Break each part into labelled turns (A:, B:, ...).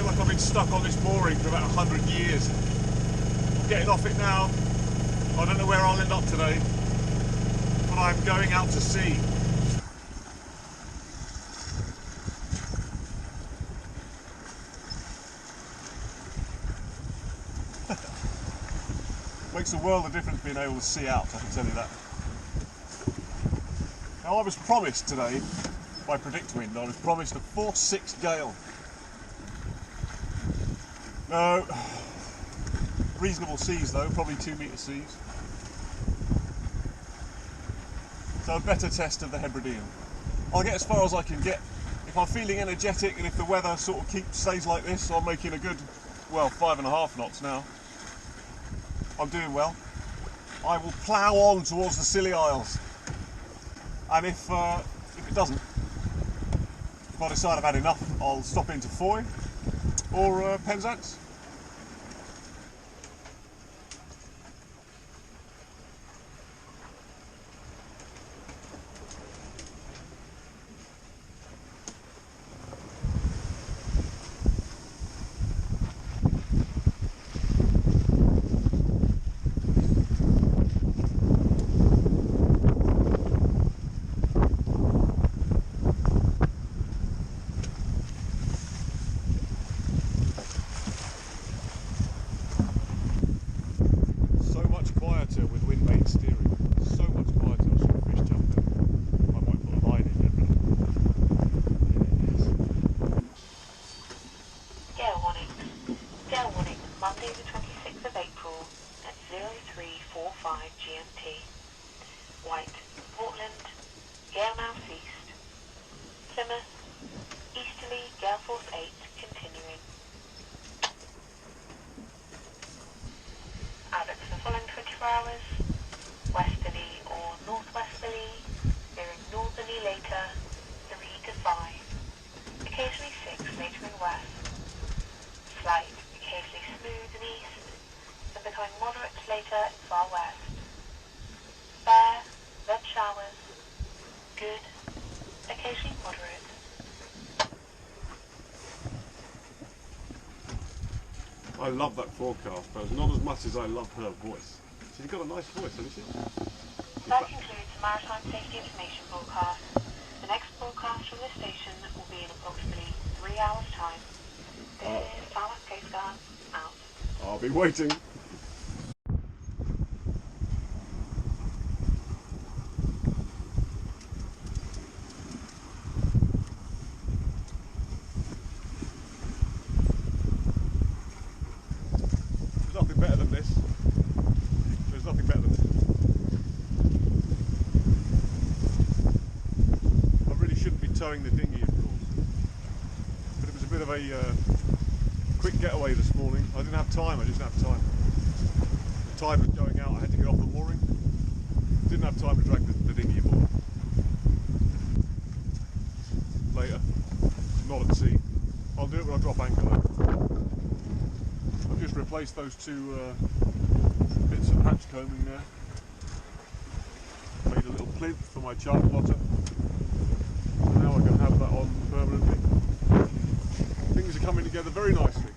A: feel like I've been stuck on this mooring for about 100 years. I'm getting off it now. I don't know where I'll end up today, but I'm going out to sea. Makes a world of difference being able to see out, I can tell you that. Now I was promised today, by Predictwind, I was promised a 4-6 gale. No, reasonable seas though, probably 2 metre seas. So a better test of the Hebridean. I'll get as far as I can get. If I'm feeling energetic and if the weather sort of stays like this, I'm making a good, well, 5.5 knots now. I'm doing well. I will plough on towards the Scilly Isles, and if it doesn't, if I decide I've had enough, I'll stop into Foy or Penzance. With wind vane steering, so much quieter. I saw a fish jump in. I might put a line in there. Yes.
B: Gale warning. Gale warning. Monday the 26th of April at 0345 GMT. White, Portland, gale now ceased. Plymouth, easterly gale force 8 continuing. Outlook for the following 24 hours, westerly or northwesterly, veering northerly later, 3 to 5, occasionally 6 later in west, slight, occasionally smooth in east, then becoming moderate later in far west, fair, red showers, good, occasionally moderate.
A: I love that forecast, but not as much as I love her voice. She's got a nice voice, hasn't she?
B: That concludes the Maritime Safety Information broadcast. The next broadcast from this station will be in approximately 3 hours' time. This is Plymouth Coast Guard, out.
A: I'll be waiting. Nothing better than this. There's nothing better than this. I really shouldn't be towing the dinghy, of course. But it was a bit of a quick getaway this morning. I didn't have time, I just didn't have time. The tide was going out, I had to get off the mooring. Didn't have time to drag the dinghy aboard. Later. Not at sea. I'll do it when I drop anchor though. I've just replaced those two bits of hatch combing there. Made a little plinth for my chart plotter. And now I can have that on permanently. Things are coming together very nicely.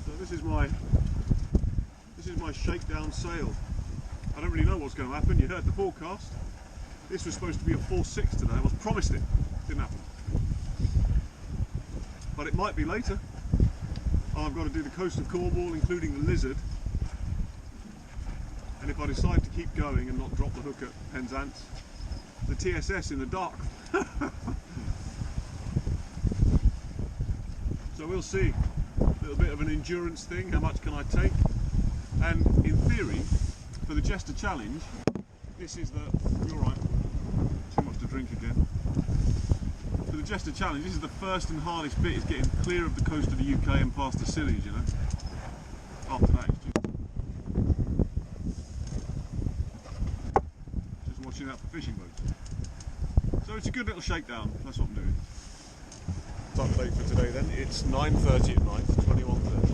A: So this is my shakedown sail. I don't really know what's going to happen. You heard the forecast. This was supposed to be a 4-6 today. I was promised it. Didn't happen. But it might be later. I've got to do the coast of Cornwall, including the Lizard. And if I decide to keep going and not drop the hook at Penzance, the TSS in the dark. So we'll see. A little bit of an endurance thing. How much can I take? And in theory, for the Jester Challenge, this is the... You're right. Too much to drink again. For the Jester Challenge, this is the first and hardest bit, is getting clear of the coast of the UK and past the Scillies, you know. After that, it's just watching out for fishing boats. So it's a good little shakedown. That's what I'm doing. Time date for today then. It's 9:30 at night, 21:30.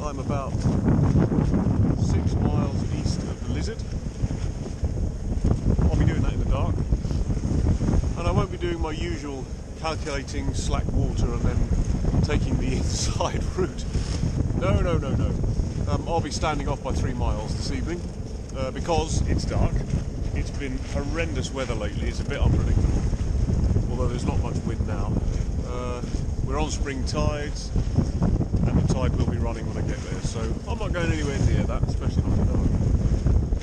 A: I'm about 6 miles east of the Lizard. my usual calculating slack water and then taking the inside route. No. I'll be standing off by 3 miles this evening because it's dark. It's been horrendous weather lately. It's a bit unpredictable, although there's not much wind now. We're on spring tides, and the tide will be running when I get there, so I'm not going anywhere near that, especially not in the dark.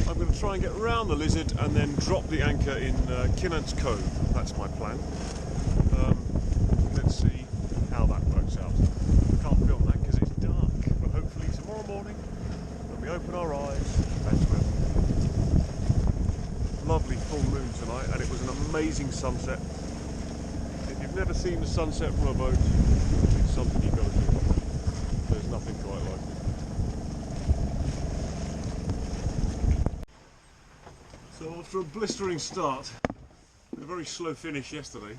A: I'm going to try and get round the Lizard and then drop the anchor in Kinnant's Cove. That's my plan. Let's see how that works out. I can't film that because it's dark, but hopefully tomorrow morning, when we open our eyes, that's when. Lovely full moon tonight, and it was an amazing sunset. If you've never seen the sunset from a boat, it's something you've got to do. There's nothing quite like it. So after a blistering start, and a very slow finish yesterday,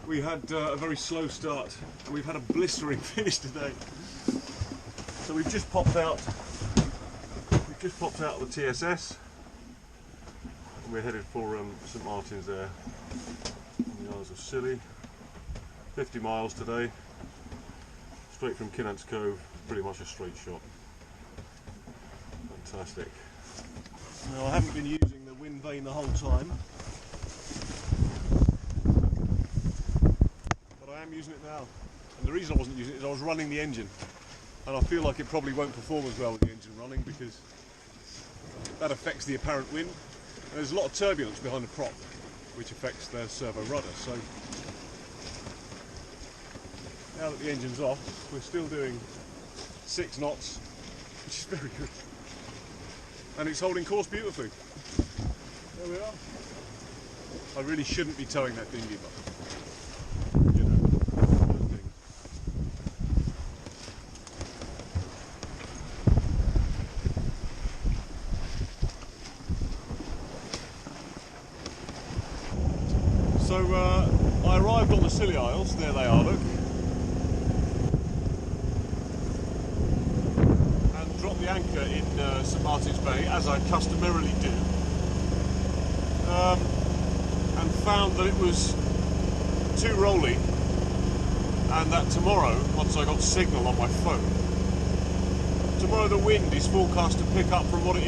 A: we had a very slow start, and we've had a blistering finish today. So we've just popped out. Of the TSS. We're headed for St Martin's there, on the Isles of Scilly. 50 miles today, straight from Kinnant's Cove, pretty much a straight shot. Fantastic. Now I haven't been using the wind vane the whole time, but I am using it now. And the reason I wasn't using it is I was running the engine, and I feel like it probably won't perform as well with the engine running because that affects the apparent wind. And there's a lot of turbulence behind the prop, which affects the servo rudder. So now that the engine's off, we're still doing 6 knots, which is very good. And it's holding course beautifully. There we are. I really shouldn't be towing that dinghy, but you know, those things. So I arrived on the Scilly Isles, there they are, look, and dropped the anchor in St Martin's Bay, as I customarily do, and found that it was too rolly, and that tomorrow, once I got signal on my phone, tomorrow the wind is forecast to pick up from what it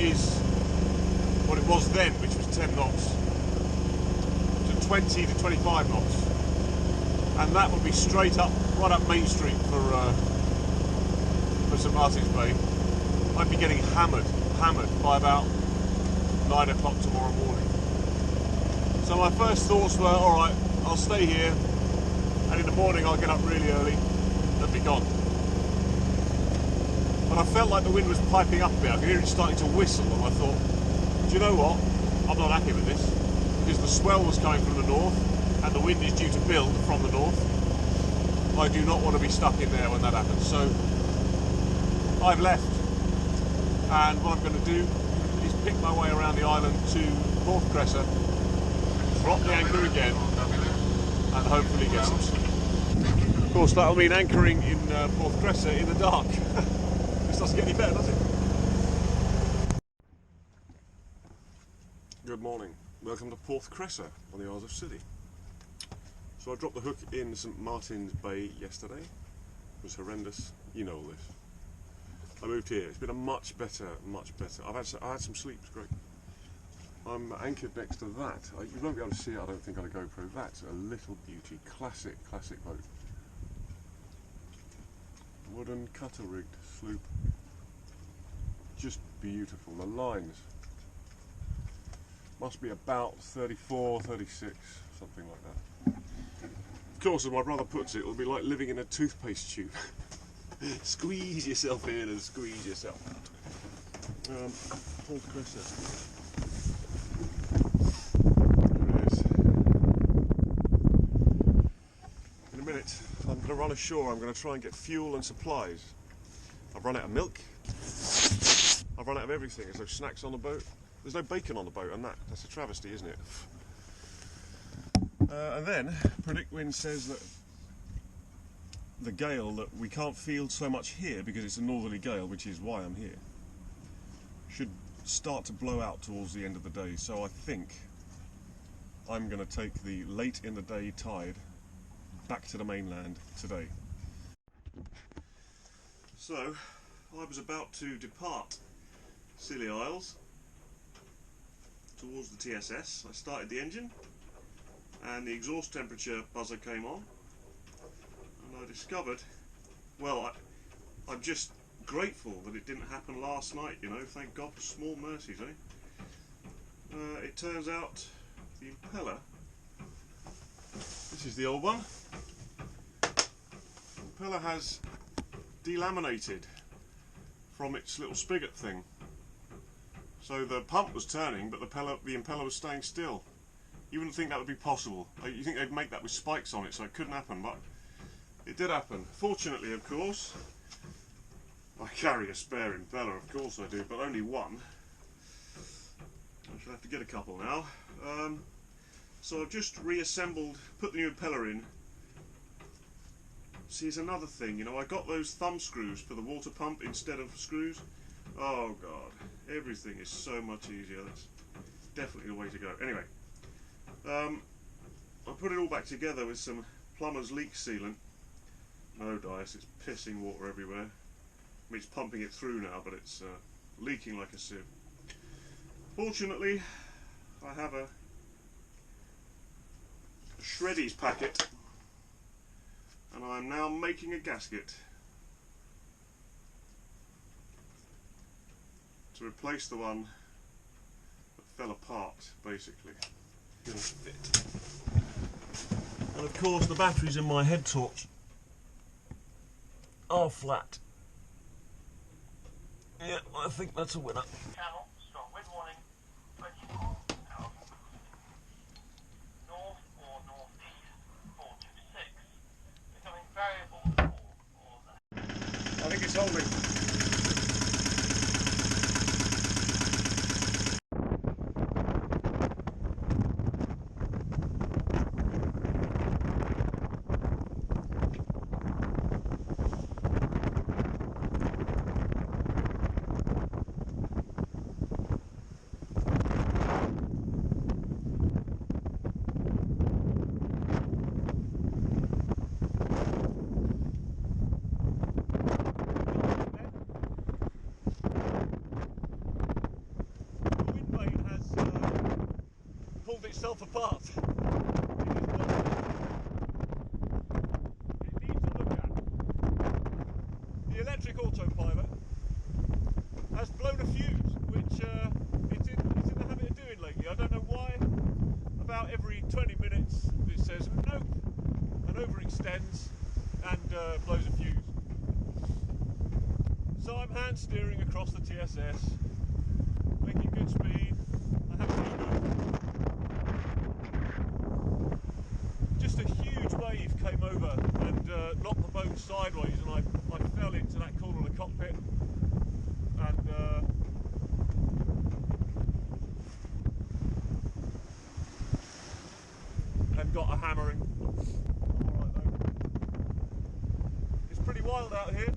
A: was then, which was 10 knots. 20 to 25 knots, and that would be straight up, right up Main Street for St Martin's Bay. I'd be getting hammered by about 9 o'clock tomorrow morning. So my first thoughts were, alright, I'll stay here, and in the morning I'll get up really early and be gone. But I felt like the wind was piping up a bit. I could hear it starting to whistle, and I thought, do you know what, I'm not happy with this. Because the swell was coming from the north, and the wind is due to build from the north. I do not want to be stuck in there when that happens. So I've left, and what I'm going to do is pick my way around the island to Porth Cresser, drop the anchor again, and hopefully get some sleep. Of course, that'll mean anchoring in Porth Cresser in the dark. This doesn't get any better, does it? Good morning. Welcome to Porth Cresser on the Isles of Scilly. So I dropped the hook in St Martin's Bay yesterday. It was horrendous. You know all this. I moved here. It's been a much better. I had some sleep. It's great. I'm anchored next to that. You won't be able to see it, I don't think, on a GoPro. That's a little beauty. Classic boat. Wooden cutter rigged sloop. Just beautiful. The lines must be about 34, 36, something like that. Of course, as my brother puts it, it'll be like living in a toothpaste tube. Squeeze yourself in and squeeze yourself out. Porth Cresser. There it is. In a minute, I'm going to run ashore. I'm going to try and get fuel and supplies. I've run out of milk. I've run out of everything. There's no snacks on the boat. There's no bacon on the boat, and that's a travesty, isn't it? And then, Predict Wind says that the gale that we can't feel so much here because it's a northerly gale, which is why I'm here, should start to blow out towards the end of the day. So I think I'm going to take the late in the day tide back to the mainland today. So, I was about to depart Scilly Isles towards the TSS. I started the engine and the exhaust temperature buzzer came on, and I discovered, well, I'm just grateful that it didn't happen last night, you know, thank God for small mercies, eh? It turns out the impeller, this is the old one, the impeller has delaminated from its little spigot thing. So the pump was turning, but the impeller was staying still. You wouldn't think that would be possible. You think they'd make that with spikes on it, so it couldn't happen, but it did happen. Fortunately, of course, I carry a spare impeller, of course I do, but only one. I shall have to get a couple now. So I've just reassembled, put the new impeller in. See, here's another thing, you know, I got those thumb screws for the water pump instead of screws. Oh God, everything is so much easier. That's definitely the way to go. Anyway, I put it all back together with some plumber's leak sealant. No dice, it's pissing water everywhere. I mean, it's pumping it through now, but it's leaking like a sieve. Fortunately, I have a Shreddies packet, and I'm now making a gasket to replace the one that fell apart, basically. It'll fit. And of course the batteries in my head torch are flat. Yeah, I think that's a winner.
C: Channel, strong wind warning, 20 miles per hour. North or northeast, 426. Becoming variable or less.
A: I think it's holding. Itself apart. It needs a look at. The electric autopilot has blown a fuse, which it's in the habit of doing lately. I don't know why. About every 20 minutes it says nope and overextends and blows a fuse. So I'm hand steering across the TSS, making good speed. I haven't been just a huge wave came over and knocked the boat sideways, and I fell into that corner of the cockpit and got a hammering. All right, though. It's pretty wild out here.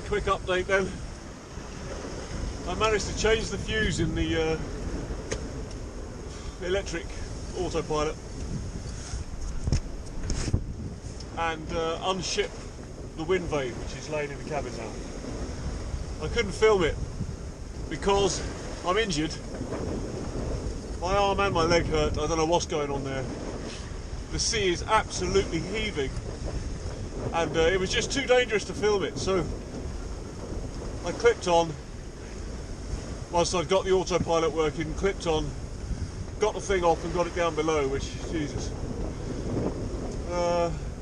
A: Quick update then. I managed to change the fuse in the electric autopilot and unship the wind vane, which is laying in the cabin now. I couldn't film it because I'm injured. My arm and my leg hurt. I don't know what's going on there. The sea is absolutely heaving, and it was just too dangerous to film it, so I clipped on. Once I'd got the autopilot working, clipped on, got the thing off and got it down below, which, Jesus.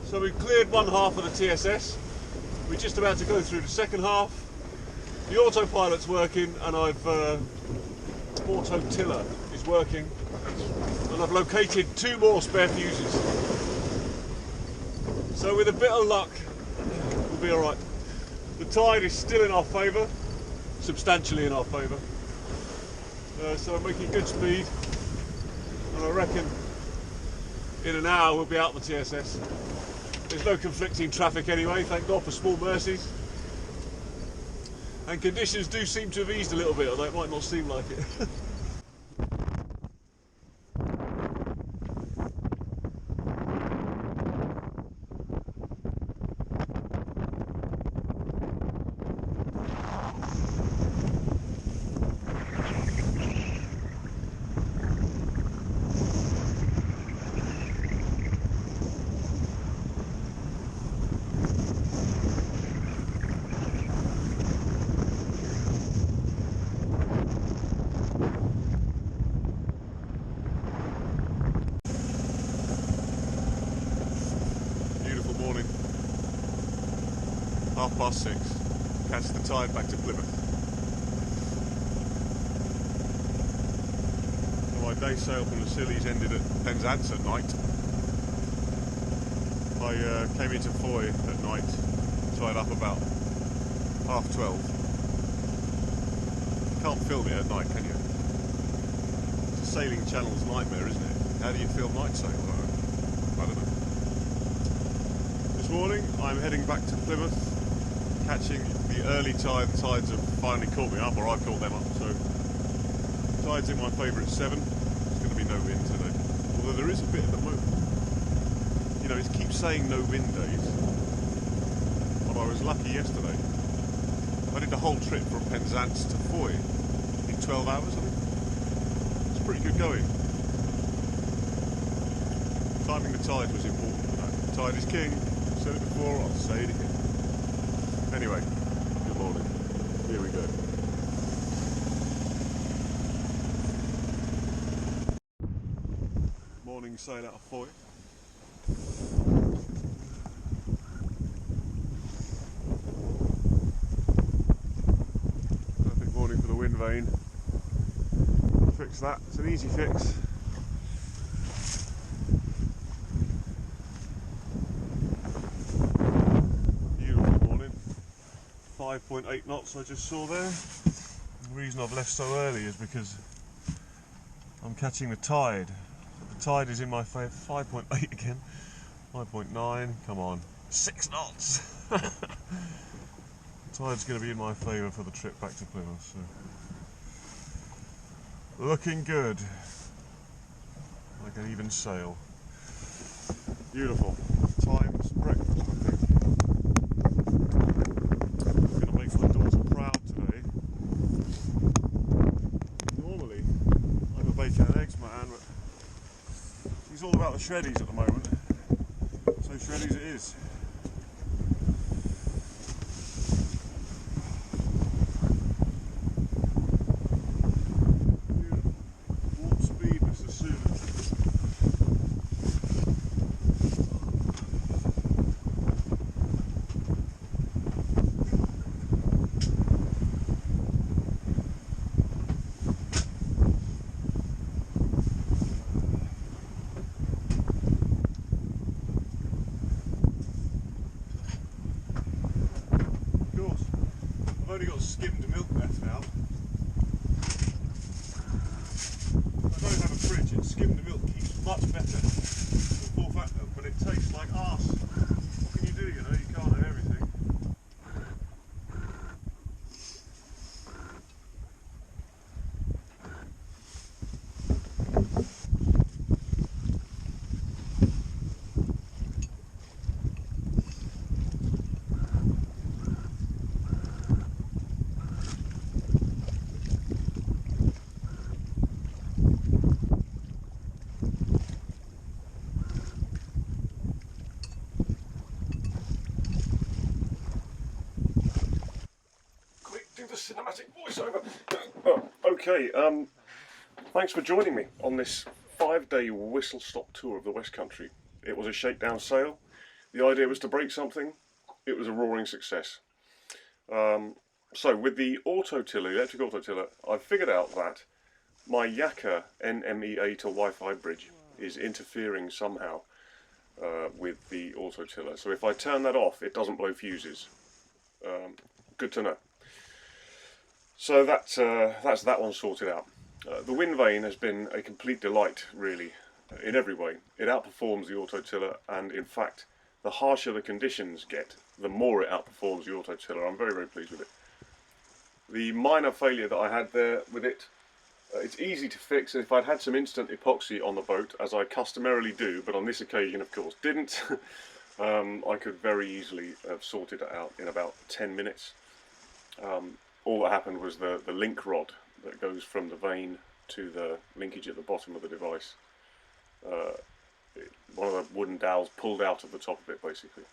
A: So we cleared one half of the TSS. We're just about to go through the second half. The autopilot's working, and auto tiller is working, and I've located 2 more spare fuses. So with a bit of luck, we'll be alright. The tide is still in our favour, substantially in our favour. So I'm making good speed, and I reckon in an hour we'll be out the TSS. There's no conflicting traffic anyway, thank God for small mercies. And conditions do seem to have eased a little bit, although it might not seem like it. Morning, 6:30, catch the tide back to Plymouth. So my day sail from the Scilly's ended at Penzance at night. I came into Foy at night, tied up about 12:30. You can't film it at night, can you? It's a sailing channel's nightmare, isn't it? How do you film night sail? I don't know. This morning I'm heading back to Plymouth, catching the early tide. The tides have finally caught me up, or I've caught them up, so tide's in my favour at 7. There's going to be no wind today, although there is a bit at the moment. You know, it keeps saying no wind days, but I was lucky yesterday. I did the whole trip from Penzance to Foy in 12 hours, I think. It's pretty good going. Timing the tide was important. Tide is king. I've said it before, I'll say it again. Anyway, good morning. Here we go. Morning sail out of Foy. Perfect morning for the wind vane. I'll fix that. It's an easy fix. Beautiful morning. 5.8 knots I just saw there. The reason I've left so early is because I'm catching the tide. The tide is in my favour. 5.8 again. 5.9, come on. 6 knots! The tide's going to be in my favour for the trip back to Plymouth. So. Looking good. I can even sail. Beautiful. Time's breakfast, I think. I'm going to make my daughter proud today. Normally, I'm a bacon and eggs man, but she's all about the shreddies at the moment. So shreddies it is. Warp speed, Mr. Susan. I've only got skimmed milk left now. I don't have a fridge, and skimmed milk keeps much better than full fat milk, but it tastes like arse. What can you do, you know? You can't have everything. cinematic voiceover. Okay, thanks for joining me on this 5-day whistle-stop tour of the West Country. It was a shakedown sail. The idea was to break something. It was a roaring success. So with the autotiller, electric autotiller, I figured out that my Yaka NMEA to Wi-Fi bridge is interfering somehow with the autotiller. So if I turn that off, it doesn't blow fuses. Good to know. So that's that one sorted out. The wind vane has been a complete delight, really, in every way. It outperforms the autotiller, and in fact, the harsher the conditions get, the more it outperforms the autotiller. I'm very, very pleased with it. The minor failure that I had there with it, it's easy to fix. If I'd had some instant epoxy on the boat, as I customarily do, but on this occasion, of course, didn't, I could very easily have sorted it out in about 10 minutes. All that happened was the link rod that goes from the vane to the linkage at the bottom of the device. One of the wooden dowels pulled out of the top of it, basically.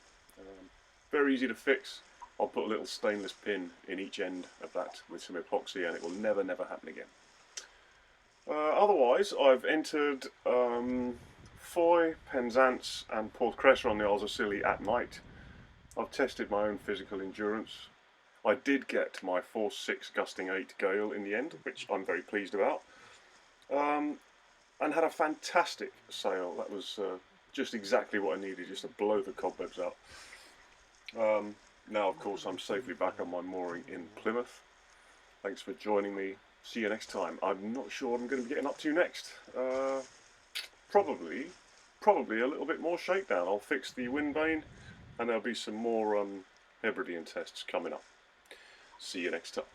A: Very easy to fix. I'll put a little stainless pin in each end of that with some epoxy, and it will never, never happen again. Otherwise, I've entered Foy, Penzance and Port Cressida on the Isles of Scilly at night. I've tested my own physical endurance. I did get my force 6 gusting 8 gale in the end, which I'm very pleased about. And had a fantastic sail. That was just exactly what I needed, just to blow the cobwebs out. Now, of course, I'm safely back on my mooring in Plymouth. Thanks for joining me. See you next time. I'm not sure what I'm going to be getting up to next. Probably a little bit more shakedown. I'll fix the wind vane, and there'll be some more hebridean tests coming up. See you next time.